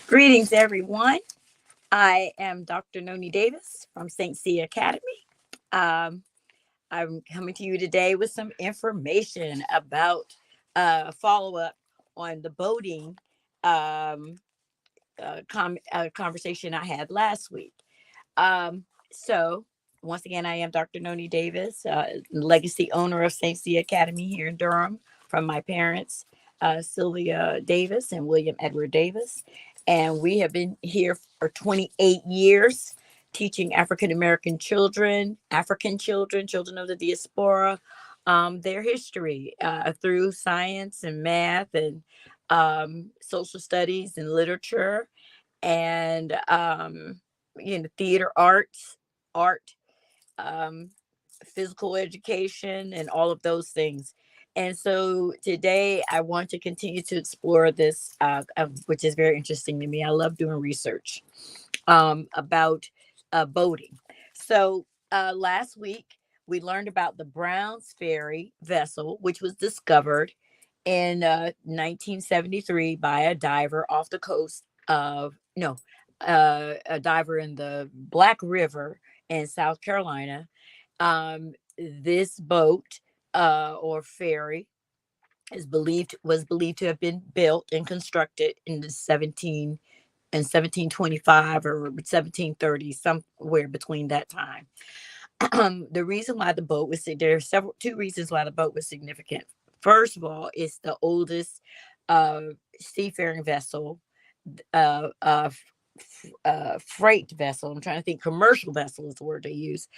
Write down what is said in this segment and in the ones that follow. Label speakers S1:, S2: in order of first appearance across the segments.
S1: Greetings, everyone. I am Dr. Noni Davis from St. C Academy. Um, I'm coming to you today with some information about follow up on the boating um, conversation I had last week. So, once again, I am Dr. Noni Davis, legacy owner of St. C Academy here in Durham, from my parents, Sylvia Davis and William Edward Davis. And we have been here for 28 years teaching African children, children of the diaspora, their history through science and math and social studies and literature and theater arts, art, um, physical education, and all of those things. And so today I want to continue to explore this, which is very interesting to me. I love doing research about boating. So last week we learned about the Browns Ferry vessel, which was discovered in 1973 by a diver off the coast of no, a diver in the Black River in South Carolina. This boat or ferry was believed to have been built and constructed in the 1725 or 1730, somewhere between that time. The reason why the boat was there are two reasons why the boat was significant. First of all, it's the oldest uh, seafaring vessel, uh, uh, freight vessel. I'm trying to think. Commercial vessel is the word they use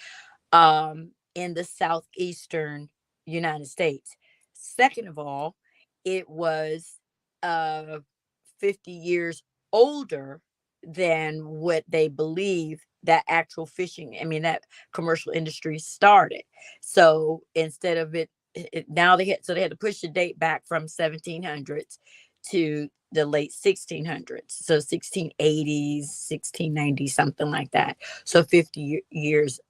S1: in the southeastern United States. Second of all, it was uh, 50 years older than what they believe that actual fishing, I mean, that commercial industry started. So instead of now they had to push the date back from 1700s to the late 1600s. So 1680s, 1690s, something like that. So 50 years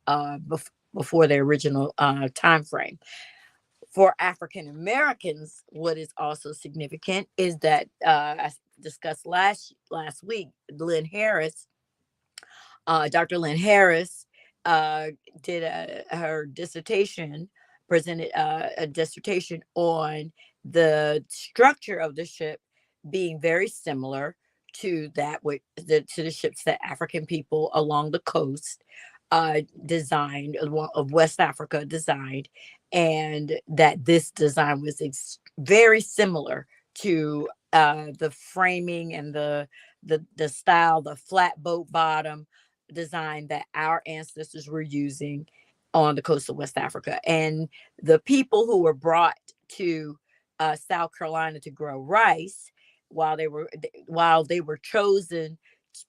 S1: before the original time frame. For African Americans, what is also significant is that I discussed last week, Dr. Lynn Harris uh, did her dissertation, presented a dissertation on the structure of the ship being very similar to to the ships that African people along the coast designed, of West Africa designed, and that this design was very similar to the framing and the style, the flat boat bottom design that our ancestors were using on the coast of West Africa. And the people who were brought to South Carolina to grow rice, while they were chosen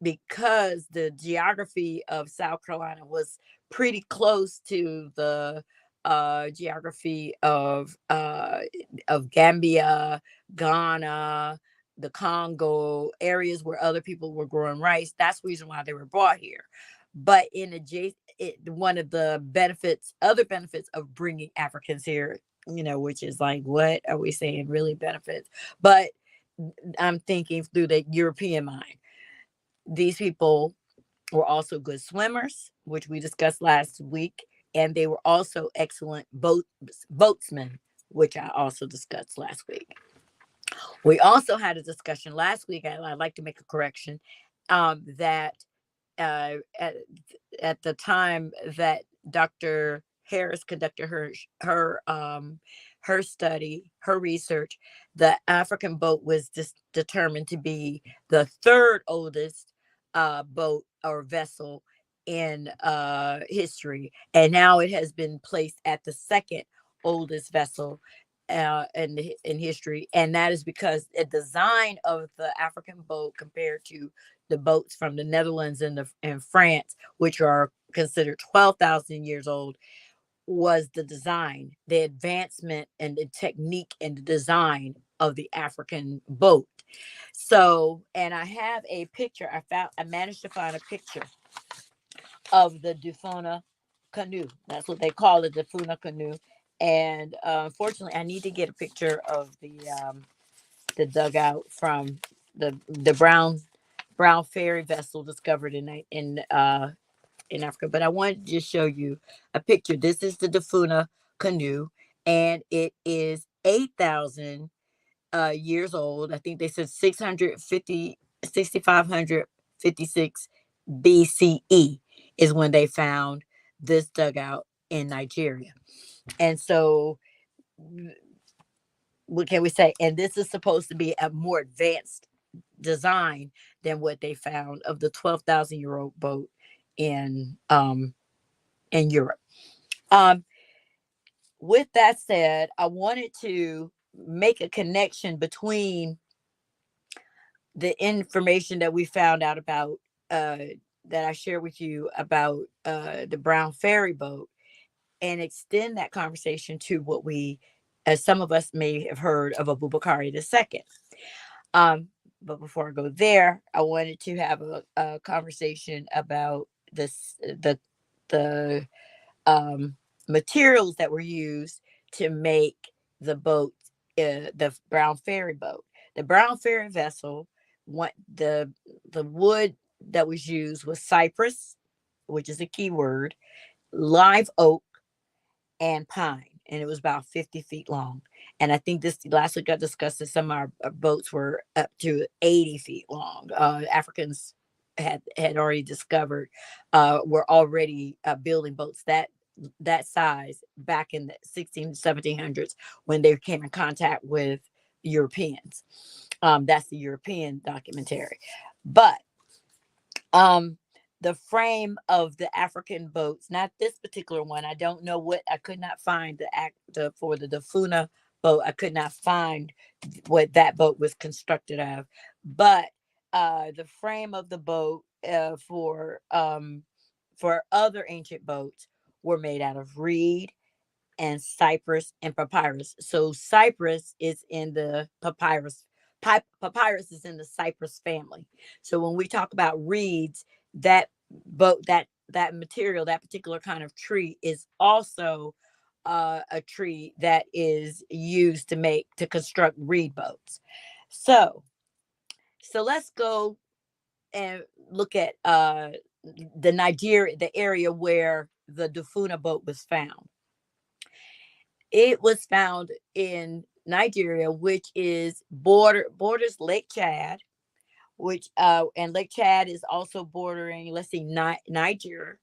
S1: because the geography of South Carolina was pretty close to the geography of Gambia, Ghana, the Congo, areas where other people were growing rice. That's the reason why they were brought here. But one of the other benefits of bringing Africans here, which is like, what are we saying really benefits? But I'm thinking through the European mind. These people were also good swimmers, which we discussed last week, and they were also excellent boatsmen, which I also discussed last week. We also had a discussion last week. I'd like to make a correction that uh, at, at the time that Dr. Harris conducted her study, her research, the African boat was determined to be the third oldest boat or vessel in history, and now it has been placed at the second oldest vessel in history, and that is because the design of the African boat compared to the boats from the Netherlands and France, which are considered 12,000 years old, was the design, the advancement and the technique and the design of the African boat. So, and I have a picture. I managed to find a picture of the Dufona canoe. That's what they call it, the Dufona canoe. And unfortunately, I need to get a picture of the dugout from the brown ferry vessel discovered in Africa. But I wanted to just show you a picture. This is the Dafuna canoe, and it is 8,000 years old. I think they said 656 BCE is when they found this dugout in Nigeria. And so, what can we say? And this is supposed to be a more advanced design than what they found of the 12,000-year-old boat in in Europe. Um, with that said, I wanted to make a connection between the information that we found out about, uh, that I shared with you about the Brown Ferry boat, and extend that conversation to what we, as some of us may have heard of Abubakar II. Um, but before I go there, I wanted to have a conversation about the materials that were used to make the boat, the Brown Ferry boat. The Brown Ferry vessel, what the wood that was used was cypress, which is a key word, live oak, and pine, and it was about 50 feet long. And I think this last week I discussed that some of our boats were up to 80 feet long. Africans had already discovered, were already building boats that size back in the 1700s when they came in contact with Europeans. That's the European documentary. But um the frame of the African boats, not this particular one. I don't know what, I could not find for the Dafuna boat. I could not find what that boat was constructed of. But the frame of the boat, for other ancient boats, were made out of reed and cypress and papyrus. So cypress is in the papyrus. Papyrus is in the cypress family. So when we talk about reeds, that that material, that particular kind of tree, is also a tree that is used to construct reed boats. So let's go and look at the area where the Dafuna boat was found. It was found in Nigeria, which is borders Lake Chad, which and Lake Chad is also bordering, let's see, Niger,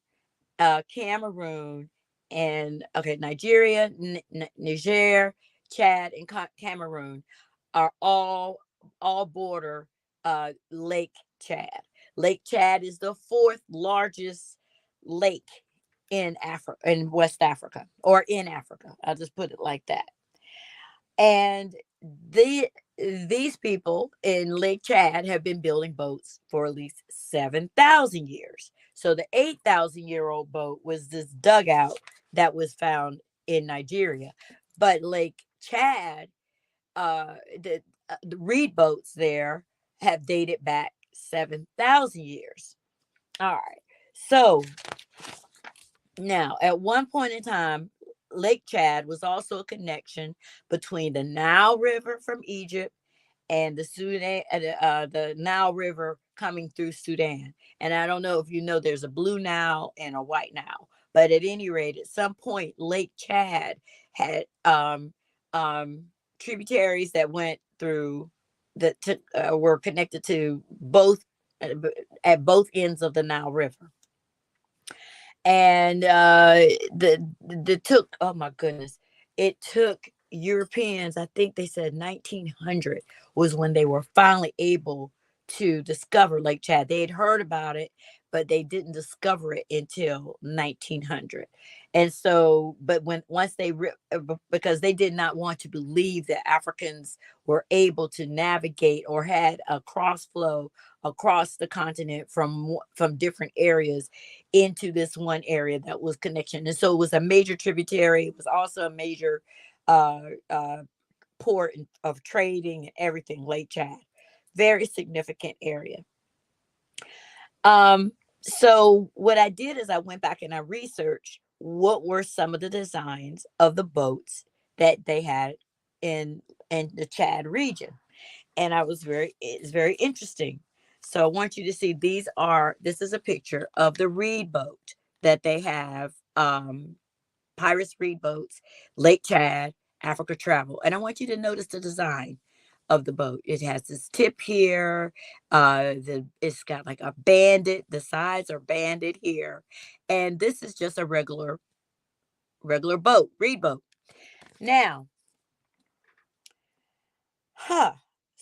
S1: Cameroon, and okay, Nigeria, Niger, Chad, and Cameroon are all border Lake Chad. Lake Chad is the fourth largest lake in Africa, in West Africa, or in Africa. I'll just put it like that. And these people in Lake Chad have been building boats for at least 7,000 years. So the 8,000-year-old boat was this dugout that was found in Nigeria. But Lake Chad, the reed boats there have dated back 7,000 years. All right. So now, at one point in time, Lake Chad was also a connection between the Nile River from Egypt and the Nile River coming through Sudan. And I don't know if you know, there's a blue Nile and a white Nile, but at any rate, at some point, Lake Chad had um, tributaries that went through were connected to both, at both ends of the Nile River. And the took, oh my goodness, it took Europeans, I think they said 1900 was when they were finally able to discover Lake Chad. They had heard about it, but they didn't discover it until 1900. And so, but when once they because they did not want to believe that Africans were able to navigate or had a cross flow across the continent from different areas into this one area that was connection. And so it was a major tributary. It was also a major uh, uh, port of trading and everything. Lake Chad, very significant area. So what I did is I went back and I researched what were some of the designs of the boats that they had in in the Chad region. and it's very interesting. So I want you to see, this is a picture of the reed boat that they have, Pirates Reed boats, Lake Chad, Africa Travel. And I want you to notice the design of the boat. It has this tip here. It's got like a banded, the sides are banded here. And this is just a regular boat, reed boat. Now, huh.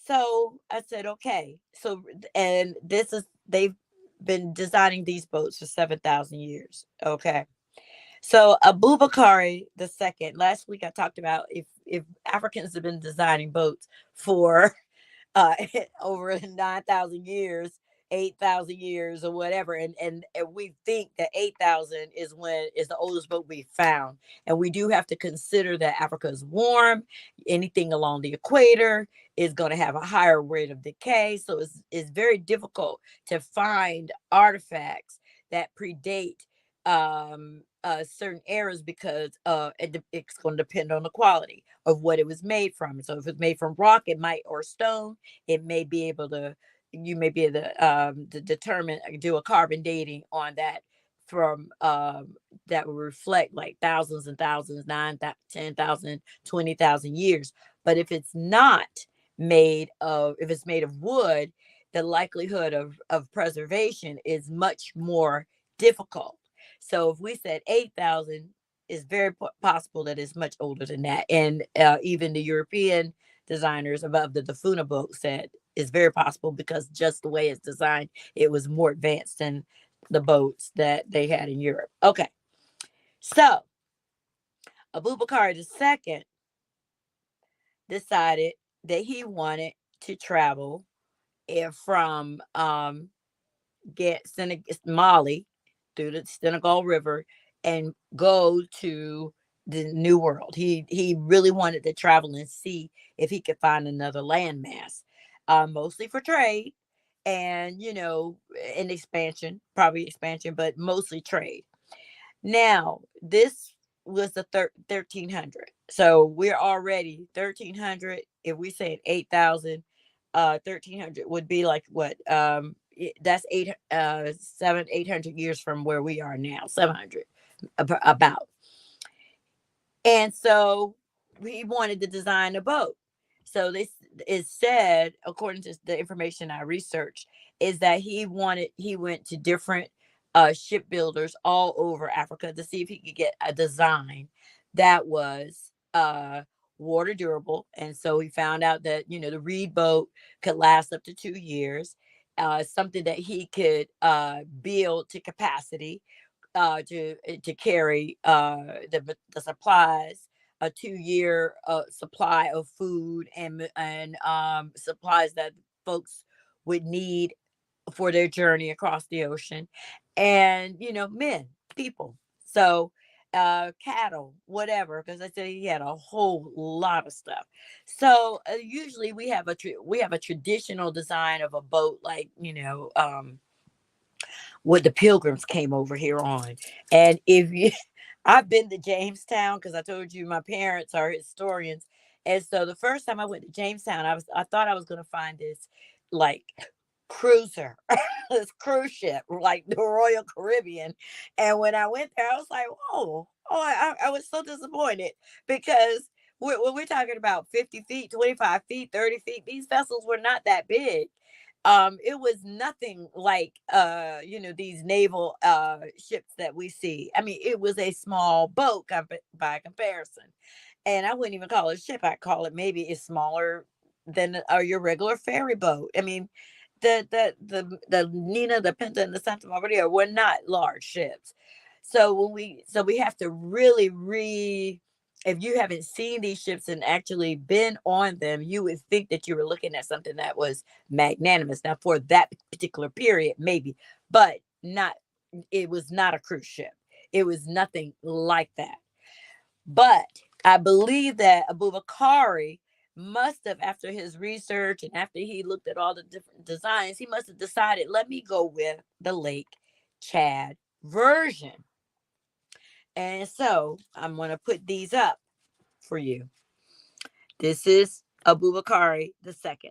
S1: So I said, okay. So, and they've been designing these boats for 7,000 years. Okay. So Abubakari the second. Last week I talked about if Africans have been designing boats for uh over 9,000 years, 8,000 years or whatever, and we think that 8,000 is the oldest boat we found. And we do have to consider that Africa is warm. Anything along the equator is going to have a higher rate of decay, so it's very difficult to find artifacts that predate certain eras, because it's going to depend on the quality of what it was made from. So if it's made from rock, it might, or stone, it may be able to, you may be able to determine, do a carbon dating on that, from that will reflect like thousands and thousands, 10,000, 20,000 years. But if it's made of wood, the likelihood of preservation is much more difficult. So if we said 8,000, it's very possible that it's much older than that. And even the European designers above the Dafuna boat said it's very possible, because just the way it's designed, it was more advanced than the boats that they had in Europe. Okay. So Abubakar II decided that he wanted to travel from get Mali through the Senegal River and go to the New World. He really wanted to travel and see if he could find another landmass, mostly for trade, and and expansion, probably expansion, but mostly trade. Now, this was the 1300. So we're already 1300. If we said 8,000, 1300 would be like what? That's 800 years from where we are now, 700 about. And so he wanted to design a boat. So this is said, according to the information I researched, is that he went to different shipbuilders all over Africa to see if he could get a design that was water durable. And so he found out that, the reed boat could last up to 2 years, something that he could build to capacity, to carry the supplies, a 2 year supply of food, and supplies that folks would need for their journey across the ocean, and people. So cattle, whatever, because I said he had a whole lot of stuff. So usually we have a traditional design of a boat, like what the pilgrims came over here on. And if you I've been to Jamestown, because I told you my parents are historians. And so the first time I went to Jamestown, I thought I was going to find this like cruiser, this cruise ship like the Royal Caribbean. And when I went there, I was like, whoa, I was so disappointed, because when we're talking about 50 feet, 25 feet, 30 feet, these vessels were not that big. It was nothing like these naval ships that we see. I mean, it was a small boat by comparison. And I wouldn't even call it a ship. I call it, maybe it's smaller than your regular ferry boat. I mean, the Nina, the Pinta, and the Santa Maria were not large ships. So we have to really if you haven't seen these ships and actually been on them, you would think that you were looking at something that was magnanimous. Now, for that particular period, maybe, but not. It was not a cruise ship. It was nothing like that. But I believe that Abubakari must have, after his research and after he looked at all the different designs, he must have decided, let me go with the Lake Chad version. And so I'm going to put these up for you. This is Abubakari II.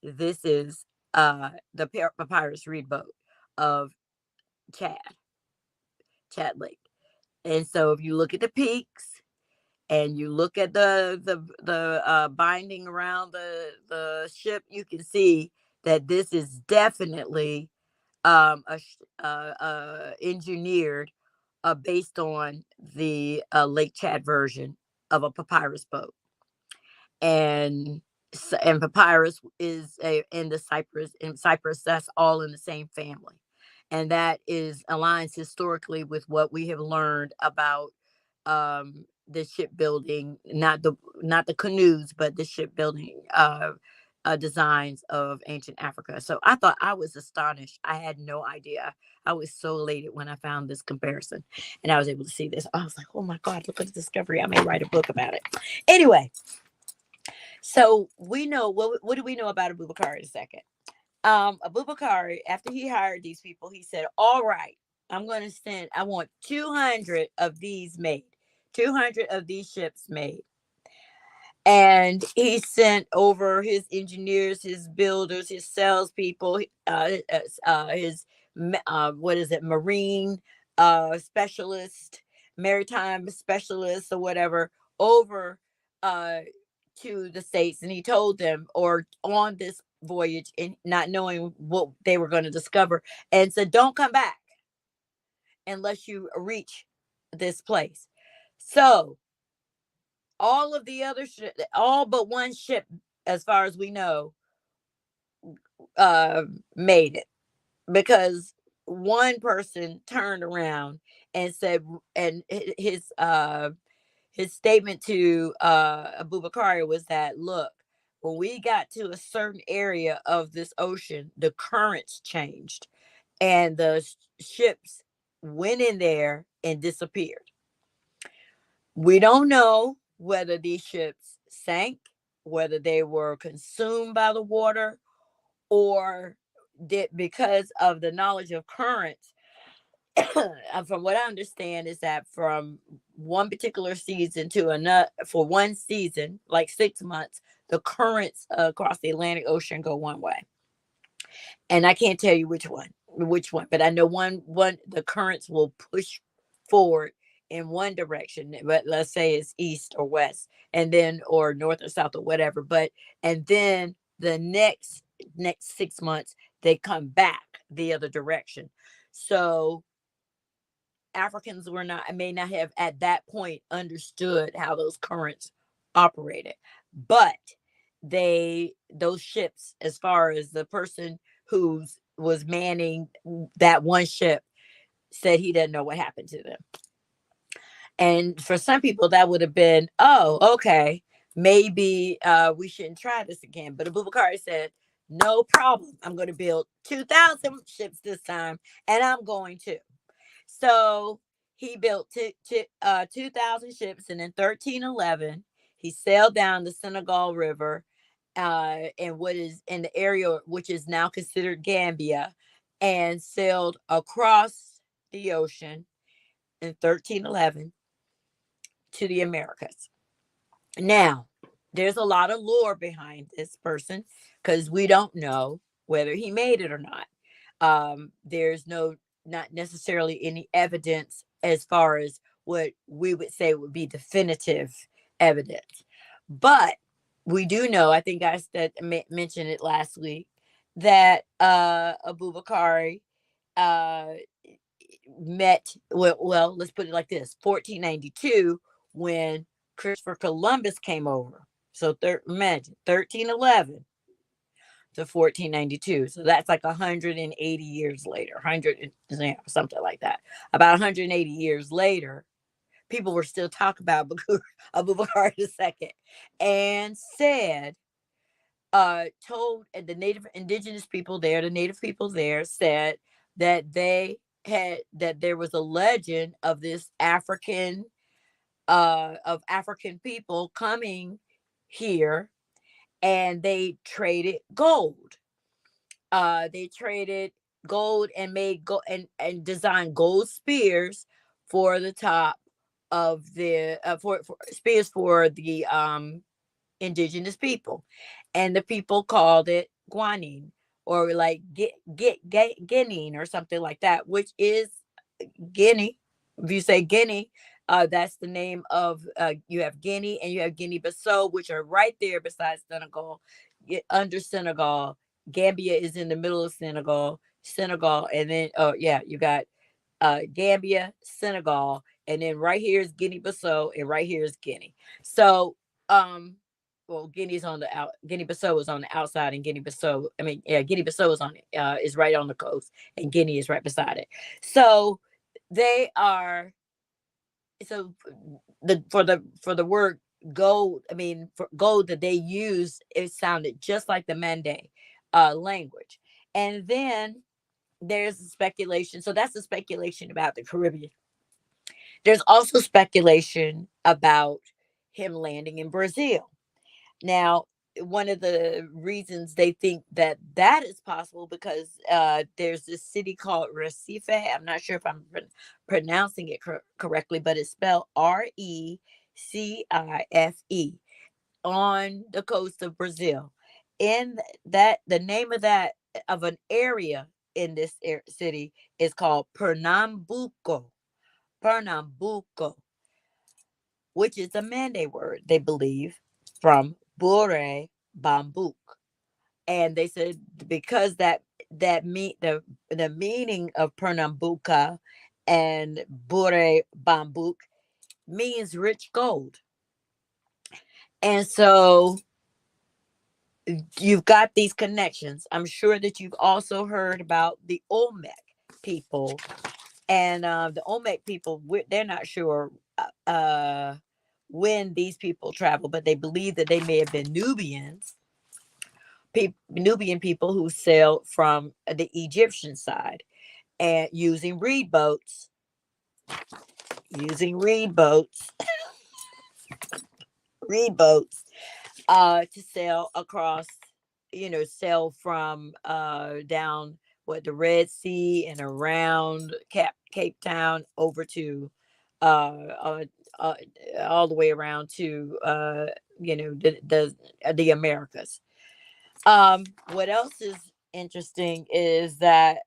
S1: This is the papyrus reed boat of Chad, Chad Lake. And so if you look at the peaks and you look at the binding around the ship, you can see that this is definitely engineered based on the Lake Chad version of a papyrus boat. And and papyrus is in the Cyprus, that's all in the same family, and that is aligns historically with what we have learned about the shipbuilding, not the canoes, but the shipbuilding designs of ancient Africa. So I thought, I was astonished. I had no idea. I was so elated when I found this comparison and I was able to see this. I was like, oh my God, look at the discovery. I may write a book about it. Anyway, so we know what do we know about Abubakar in a second? Abubakar, after he hired these people, he said, all right, I want 200 of these made, 200 of these ships made. And he sent over his engineers, his builders, his salespeople, his what is it, marine specialist, maritime specialist, or whatever, over uh, to the States, and he told them, or on this voyage, and not knowing what they were going to discover, and said, "Don't come back unless you reach this place." So all of the other all but one ship, as far as we know, uh made it, because one person turned around and said, and his statement to Abubakar was that, look, when we got to a certain area of this ocean, the currents changed and the ships went in there and disappeared. We don't know whether these ships sank, whether they were consumed by the water, or did, because of the knowledge of currents. From what I understand, is that from one particular season to another, for one season, like 6 months, the currents across the Atlantic Ocean go one way, and I can't tell you which one, but I know one the currents will push forward in one direction, but let's say it's east or west, and then, or north or south or whatever, but and then the next 6 months they come back the other direction. So Africans were not may not have at that point understood how those currents operated, but those ships, as far as the person who was manning that one ship, said he didn't know what happened to them. And for some people that would have been, oh, okay, maybe we shouldn't try this again. But Abubakar said, no problem, I'm going to build 2,000 ships this time, and I'm going to. So he built 2,000 ships, and in 1311, he sailed down the Senegal River, in what is in the area which is now considered Gambia, and sailed across the ocean in 1311 to the Americas. Now, there's a lot of lore behind this person because we don't know whether he made it or not. There's not necessarily any evidence as far as what we would say would be definitive evidence. But we do know, I think I mentioned it last week, that Abubakar uh, well, let's put it like this: 1492, when Christopher Columbus came over. So imagine 1311 to 1492. So that's like 180 years later, 100, something like that. About 180 years later, people were still talking about Abubakar II, and said, told the native people there said that that there was a legend of this of African people coming here, and they traded gold. They traded gold and made gold and designed gold spears for the top of the for spears for the indigenous people, and the people called it guanine, or like guinea or something like that, which is Guinea. If you say Guinea, that's the name of, you have Guinea and you have Guinea-Bissau, which are right there beside Senegal, under Senegal. Gambia is in the middle of Senegal, and then, oh yeah, you got Gambia, Senegal, and then right here is Guinea-Bissau, and right here is Guinea. So, um, well, Guinea-Bissau is on the outside, and Guinea-Bissau, I mean, yeah, Guinea-Bissau is right on the coast, and Guinea is right beside it. So they are, so the word gold, I mean, for gold that they use, it sounded just like the Mande language. And then there's speculation. So that's the speculation about the Caribbean. There's also speculation about him landing in Brazil. Now, one of the reasons they think that that is possible, because there's this city called Recife. I'm not sure if I'm pronouncing it correctly, but it's spelled Recife, on the coast of Brazil. In that, the name of that, of an area in this city, is called Pernambuco. Pernambuco, which is a Mande word, they believe, from Bure Bambuk. And they said, because the meaning of Pernambuca and Bure Bambuk means rich gold. And so you've got these connections. I'm sure that you've also heard about the Olmec people. And the Olmec people, they're not sure when these people traveled, but they believe that they may have been Nubian people who sailed from the Egyptian side, and using reed boats, to sail across, sail from down what, the Red Sea, and around Cape Town, over to uh, uh all the way around to the Americas. What else is interesting is that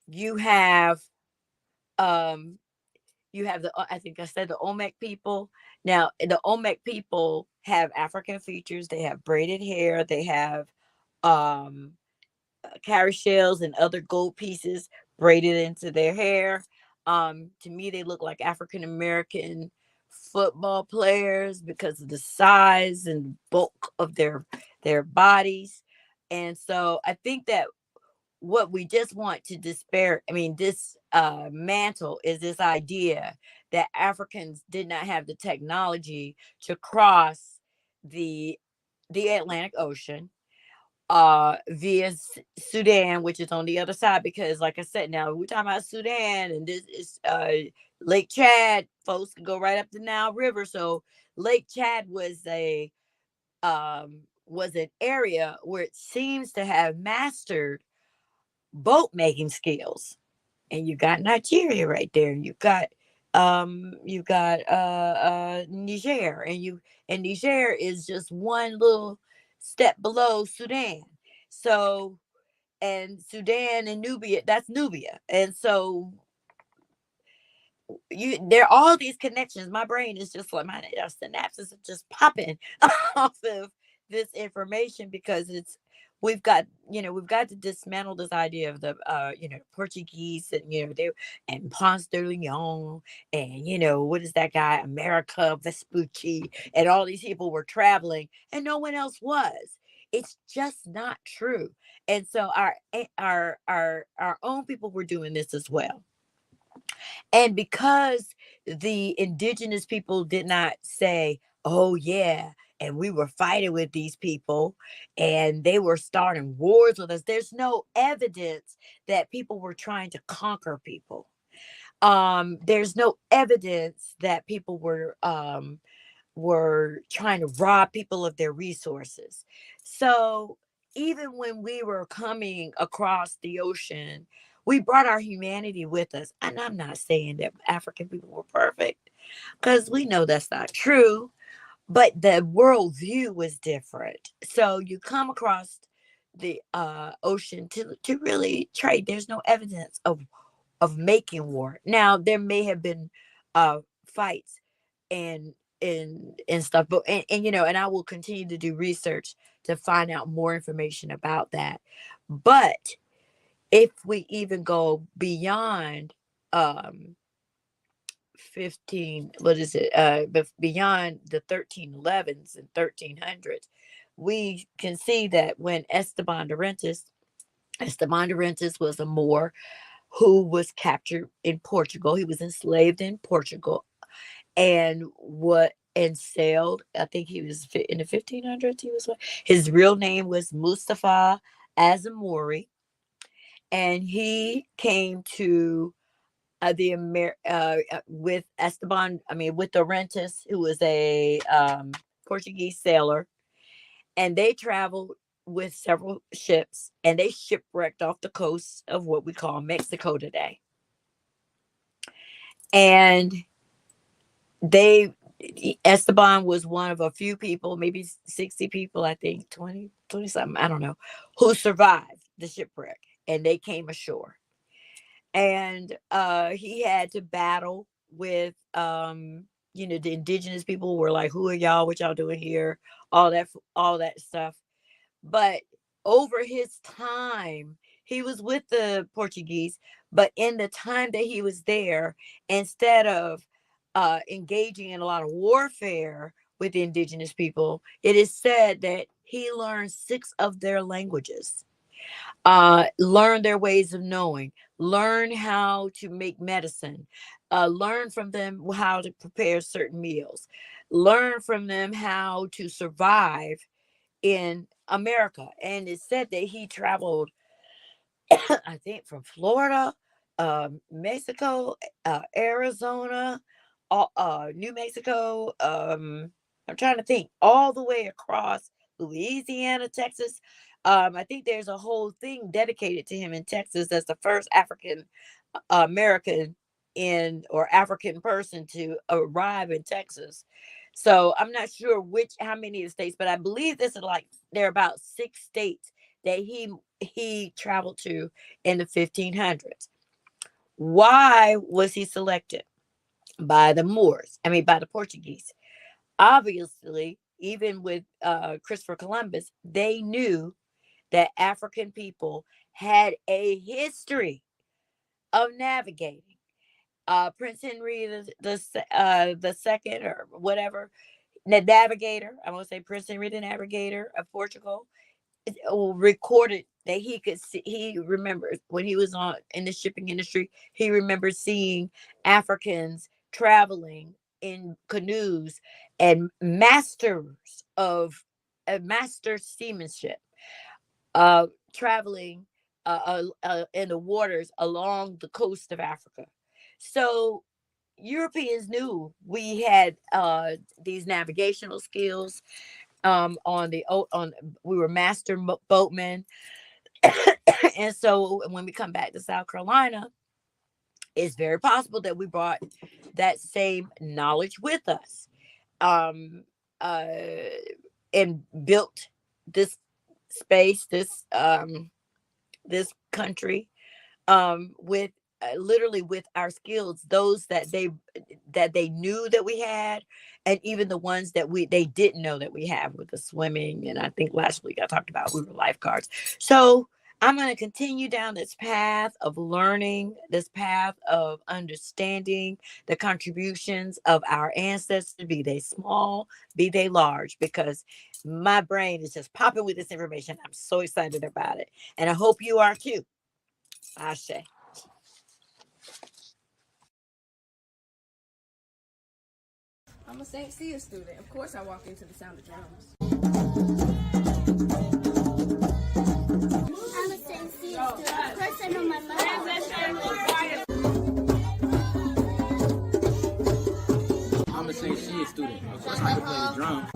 S1: you have um I think I said the Olmec people. Now, the Olmec people have African features. They have braided hair. They have um cowrie shells and other gold pieces braided into their hair. To me, they look like African American football players because of the size and bulk of their bodies. And so I think that what we just want to this mantle, is this idea that Africans did not have the technology to cross the Atlantic Ocean via Sudan, which is on the other side. Because, like I said, now we're talking about Sudan, and this is Lake Chad. Folks can go right up the Nile River. So Lake Chad was an area where it seems to have mastered boat making skills. And you got Nigeria right there. You got Niger, and Niger is just one little step below Sudan. So, and Sudan and Nubia, that's Nubia. And so there are all these connections. My brain is just like, my synapses are just popping off of this information, because we've got to dismantle this idea of the Portuguese, and they, and Ponce de Leon, and what is that guy, America Vespucci, and all these people were traveling and no one else was. It's just not true. And so our own people were doing this as well. And because the indigenous people did not say, oh, yeah, and we were fighting with these people and they were starting wars with us, there's no evidence that people were trying to conquer people. There's no evidence that people were trying to rob people of their resources. So even when we were coming across the ocean, we brought our humanity with us. And I'm not saying that African people were perfect, because we know that's not true. but the worldview was different. So you come across the ocean to really trade. There's no evidence of making war. Now there may have been fights and and stuff, but and and I will continue to do research to find out more information about that. But if we even go beyond um 15, what is it, beyond the 1311s and 1300s, we can see that when Esteban de Rentis was a Moor who was captured in Portugal. He was enslaved in Portugal and sailed. I think he was in the 1500s. His real name was Mustafa Azamuri, and he came to with Esteban. I mean, with the Rentis, who was a Portuguese sailor, and they traveled with several ships, and they shipwrecked off the coast of what we call Mexico today. And they Esteban was one of a few people, maybe 60 people, I think, 20 something, I don't know, who survived the shipwreck, and they came ashore. And he had to battle with the indigenous people were like, who are y'all, what y'all doing here, all that stuff. But over his time, he was with the Portuguese, but in the time that he was there, instead of engaging in a lot of warfare with the indigenous people, it is said that he learned 6 of their languages, learn their ways of knowing, learn how to make medicine, learn from them how to prepare certain meals, learn from them how to survive in America. And it said that he traveled, I think, from Florida, Mexico, Arizona, New Mexico. I'm trying to think, all the way across Louisiana, Texas. I think there's a whole thing dedicated to him in Texas as the first African American or African person to arrive in Texas. So I'm not sure how many of the states, but I believe there are about 6 states that he traveled to in the 1500s. Why was he selected by the Moors? I mean, by the Portuguese. Obviously, even with Christopher Columbus, they knew that African people had a history of navigating. Prince Henry the second, or whatever, the navigator. I'm gonna say Prince Henry the Navigator of Portugal recorded that he could see. He remembered when he was in the shipping industry. He remembered seeing Africans traveling in canoes and master seamanship, traveling in the waters along the coast of Africa. So Europeans knew we had these navigational skills. We were master boatmen, and so when we come back to South Carolina, it's very possible that we brought that same knowledge with us, um, uh, and built this space, this country, with literally with our skills, those that they knew that we had, and even the ones that they didn't know that we have, with the swimming. And I think last week I talked about we were lifeguards. So I'm going to continue down this path of learning, this path of understanding the contributions of our ancestors, be they small, be they large, because my brain is just popping with this information. I'm so excited about it, and I hope you are too. Ashe.
S2: I'm a St. Cia student. Of course, I walk into the sound of drums.
S3: I'm a St. Cia student. Of course, I know my mother.
S4: I'm a St. Cia student. Of course, I can play the drum.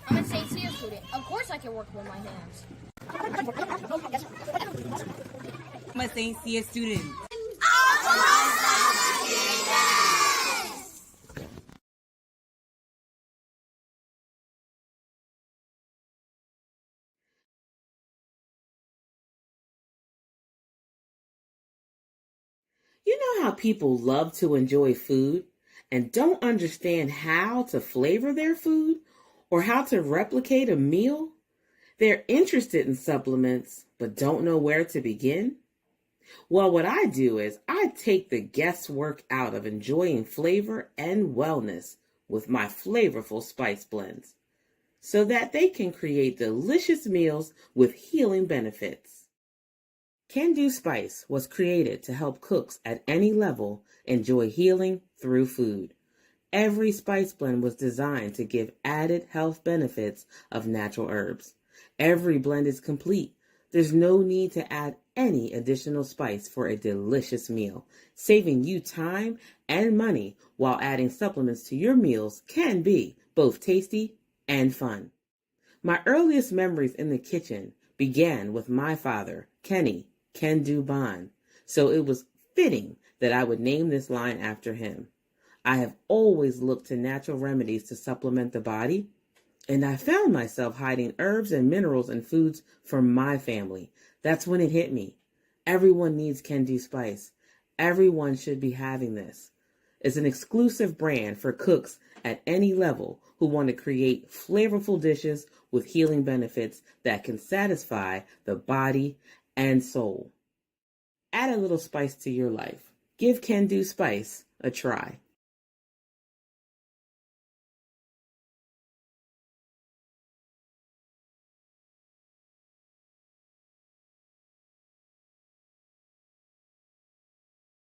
S3: I'm a St. Cia student. Of course, I can work with my hands.
S5: I'm a St. Cia student.
S6: You know how people love to enjoy food and don't understand how to flavor their food or how to replicate a meal? They're interested in supplements but don't know where to begin? Well, what I do is I take the guesswork out of enjoying flavor and wellness with my flavorful spice blends so that they can create delicious meals with healing benefits. Can Do Spice was created to help cooks at any level enjoy healing through food. Every spice blend was designed to give added health benefits of natural herbs. Every blend is complete. There's no need to add any additional spice for a delicious meal. Saving you time and money while adding supplements to your meals can be both tasty and fun. My earliest memories in the kitchen began with my father, Kenny Can Do Bond, so it was fitting that I would name this line after him. I have always looked to natural remedies to supplement the body, and I found myself hiding herbs and minerals in foods for my family. That's when it hit me. Everyone needs Can Do Spice. Everyone should be having this. It's an exclusive brand for cooks at any level who want to create flavorful dishes with healing benefits that can satisfy the body and soul. Add a little spice to your life. Give Can Do Spice a try.